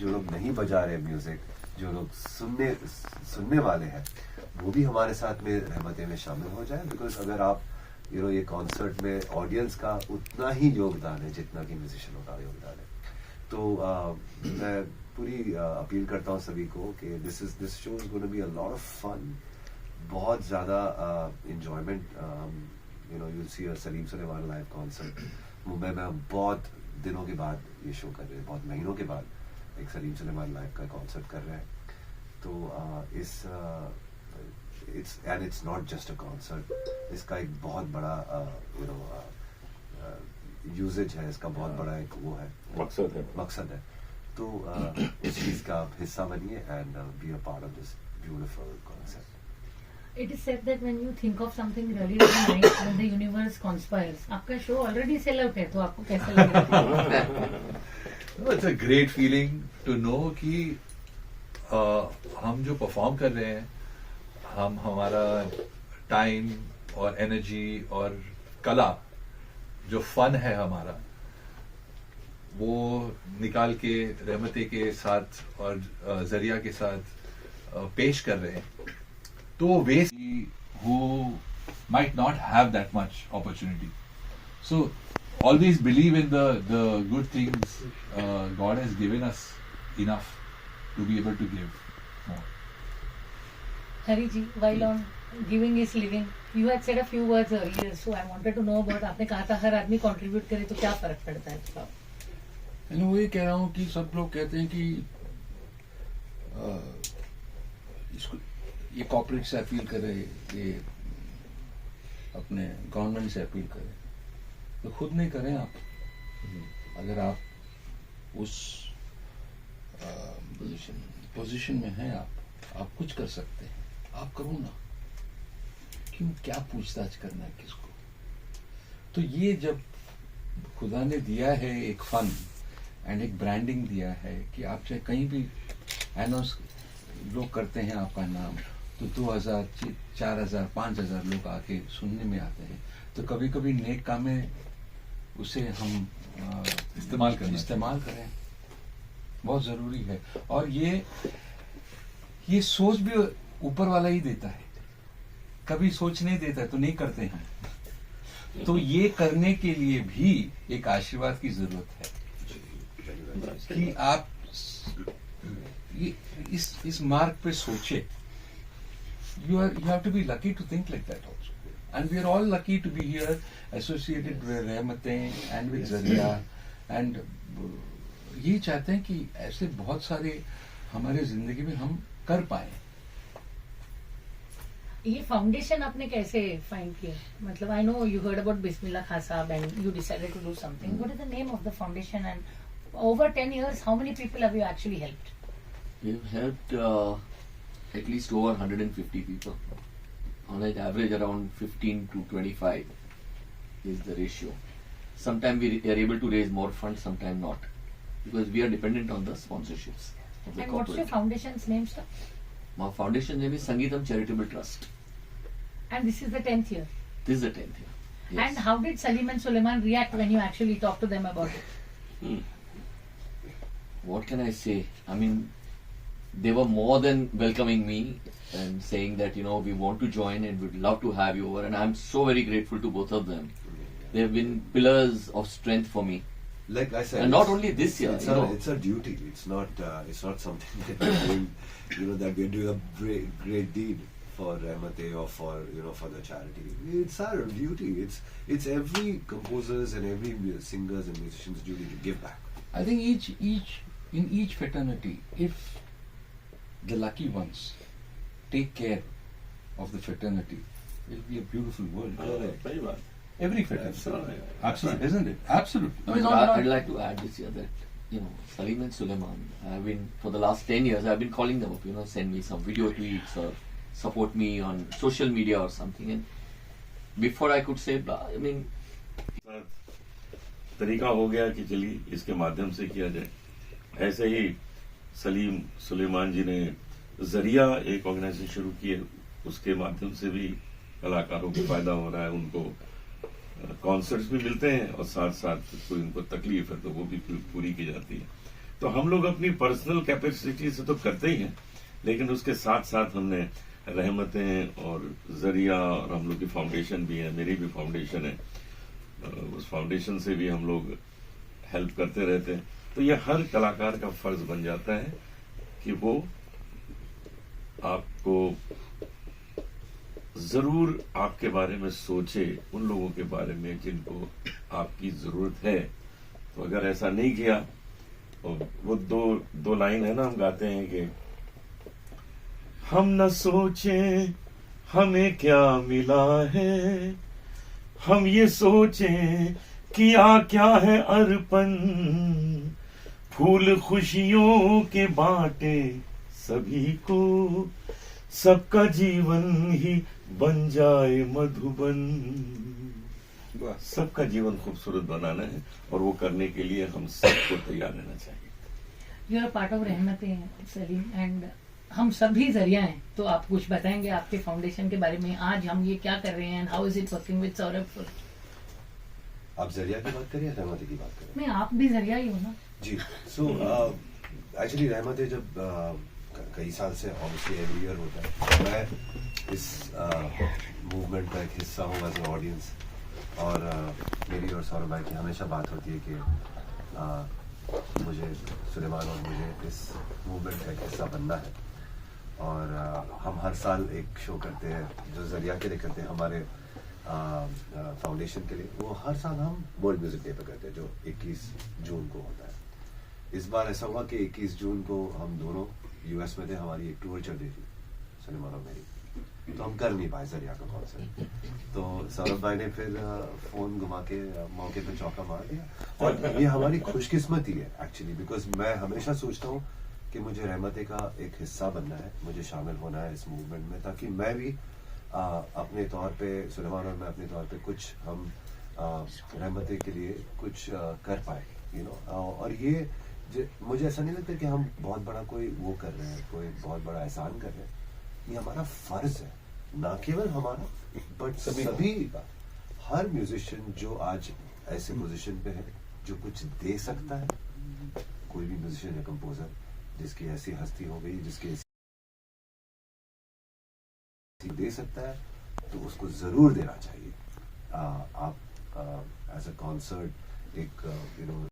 जो लोग नहीं बजा रहे म्यूजिक, जो लोग सुनने वाले हैं, वो भी हमारे साथ में रहमतें में शामिल हो जाए। बिकॉज अगर आप ये कॉन्सर्ट में ऑडियंस का उतना ही योगदान है जितना कि म्यूजिशियनों का योगदान है। तो मैं पूरी अपील करता हूँ सभी को कि this show is gonna be a lot of fun, बहुत ज़्यादा enjoyment. you'll see a Salim Sulaiman live concert Mumbai में। हम बहुत दिनों के बाद ये शो कर रहे हैं, बहुत महीनों के बाद एक सलीम सुलेमान लाइव का कॉन्सर्ट कर रहे हैं। तो it's not just a concert, इसका एक बहुत बड़ा यूजेज है, इसका बहुत बड़ा एक वो है, मकसद है। तो इस चीज का आप हिस्सा बनिए and be a part of this beautiful concept. It is said that when you think of something really really nice, when the universe conspires. आपका शो ऑलरेडी सेल आउट है, तो आपको कैसा लग रहा है? It's a great feeling to know कि हम जो परफॉर्म कर रहे हैं, हम हमारा टाइम और एनर्जी और कला, जो फन है हमारा, वो निकाल के रहमते के साथ और जरिया के साथ पेश कर रहे हैं। तो waste who might not have that much opportunity. So always believe in the good things God has given us enough to be able to give more. Hari ji, while on giving is living, you had said a few words earlier, so I wanted to know about, आपने कहा था हर आदमी contribute करे तो क्या फर्क पड़ता है उसका? मैं वही कह रहा हूँ कि सब लोग कहते हैं कि इसको ये कॉर्पोरेट से अपील करे, ये अपने गवर्नमेंट से अपील करे, तो खुद नहीं करें आप। अगर आप उस पोजीशन में हैं, आप कुछ कर सकते हैं, आप करो ना। क्यों, क्या पूछताछ करना है किसको? तो ये जब खुदा ने दिया है एक फन एंड एक ब्रांडिंग दिया है कि आप चाहे कहीं भी अनाउंस लोग करते हैं आपका नाम, तो 2000, 4000, 5000 लोग आके सुनने में आते हैं। तो कभी कभी नेक काम में उसे हम इस्तेमाल करें, बहुत जरूरी है। और ये सोच भी ऊपर वाला ही देता है, कभी सोच नहीं देता तो नहीं करते हैं। तो ये करने के लिए भी एक आशीर्वाद की जरूरत है कि आप इस मार्ग पे सोचे। You have to be lucky to think like that also, and we are all lucky to be here associated with रहमतें and with ज़रिया, and ये चाहते हैं कि ऐसे बहुत सारे हमारे जिंदगी में हम कर पाए। ये फाउंडेशन आपने कैसे फाइंड किया? मतलब I know you heard about बिस्मिल्लाह खां साहब and you decided to do something. What is the name of the foundation, and over 10 years how many people have you actually helped? We've helped at least over 150 people. On an average, around 15 to 25 is the ratio. Sometimes we are able to raise more funds, sometimes not, because we are dependent on the sponsorships of the And what's your foundation's name, sir? My foundation name is Sangeetam Charitable Trust. And this is the 10th year. This is the 10th year. Yes. And how did Salim and Suleiman react when you actually talked to them about it? What can I say? I mean, they were more than welcoming me and saying that we want to join and we'd love to have you over, and I'm so very grateful to both of them. They have been pillars of strength for me. Like I said, and not only this year, it's a duty. It's not something that we're doing, that we're doing a great deed for Rahmate or for the charity. It's our duty. It's every composer's and every singer's and musician's duty to give back. I think in each fraternity, if the lucky ones take care of the fraternity, it will be a beautiful world. Every fraternity. Absolutely, isn't it? Absolutely. I'd like to add this year that, Salim and Suleiman, for the last 10 years, I've been calling them up, send me some video tweets or support me on social media or something. And before I could say, तरीका हो गया कि चलिए इसके माध्यम से किया जाए। ऐसे ही सलीम सुलेमान जी ने जरिया एक ऑर्गेनाइजेशन शुरू की है, उसके माध्यम से भी कलाकारों को फायदा हो रहा है, उनको कॉन्सर्ट्स भी मिलते हैं और साथ साथ कोई उनको तकलीफ है तो वो भी पूरी की जाती है। तो हम लोग अपनी पर्सनल कैपेसिटी से तो करते ही हैं, लेकिन उसके साथ साथ हमने रहमतें और जरिया और हम लोग की फाउंडेशन भी है, मेरी भी फाउंडेशन है, उस फाउंडेशन से भी हम लोग हेल्प करते रहते हैं। तो ये हर कलाकार का फर्ज बन जाता है कि वो आपको जरूर आपके बारे में सोचे, उन लोगों के बारे में जिनको आपकी जरूरत है। तो अगर ऐसा नहीं किया, तो वो दो लाइन है ना, हम गाते हैं कि हम न सोचें हमें क्या मिला है, हम ये सोचें किया क्या है अर्पण, फूल खुशियों के बांटे सभी को, सबका जीवन ही बन जाए मधुबन। सबका जीवन खूबसूरत बनाना है और वो करने के लिए हम सबको तैयार रहना चाहिए। यू आर पार्ट ऑफ रहमतें सलीम, एंड हम सभी जरिया हैं, तो आप कुछ बताएंगे आपके फाउंडेशन के बारे में? आज हम ये क्या कर रहे हैं, how is it working with Saurabh? आप जरिया की बात करिए, रहमतें की बात करें? नहीं, आप भी जरिया ही हो ना। जी। सो एक्चुअली रहमतें जब कई साल से ऑब्वियसली एवरी ईयर होता है, मैं इस मूवमेंट का एक हिस्सा हूँ एज ए ऑडियंस। और मेरी और सौरभ भाई की हमेशा बात होती है कि मुझे, सुलेमान और मुझे इस मूवमेंट का एक हिस्सा बनना है। और हम हर साल एक शो करते हैं जो जरिया के लिए करते हैं, हमारे फाउंडेशन के लिए। वो हर साल हम वर्ल्ड म्यूजिक डे पे करते हैं जो 21 जून को होता है। इस बार ऐसा हुआ कि 21 जून को हम दोनों यूएस में थे, हमारी एक टूर चल रही थी सुलेमान और मेरी, तो हम कर नहीं पाए जरिया का कॉन्सर्ट। तो सौरभ भाई ने फिर फोन घुमा के मौके पे चौका मार दिया। और ये हमारी खुशकिस्मती है एक्चुअली, बिकॉज मैं हमेशा सोचता हूँ कि मुझे रहमतें का एक हिस्सा बनना है, मुझे शामिल होना है इस मूवमेंट में, ताकि मैं भी अपने तौर पे, सुलेमान और मैं अपने तौर पे कुछ हम रहमतें के लिए कुछ कर पाए, यू नो। और ये मुझे ऐसा नहीं लगता कि हम बहुत बड़ा कोई वो कर रहे हैं, कोई बहुत बड़ा एहसान कर रहे हैं। ये हमारा फर्ज है, ना केवल हमारा बट सभी का। हर म्यूजिशियन जो आज ऐसे पोजीशन पे है जो कुछ दे सकता है, कोई भी म्यूजिशियन या कंपोजर जिसकी ऐसी हस्ती हो गई, जिसकी ऐसी दे सकता है, तो उसको जरूर देना चाहिए। आप एज अ कॉन्सर्ट एक यू नो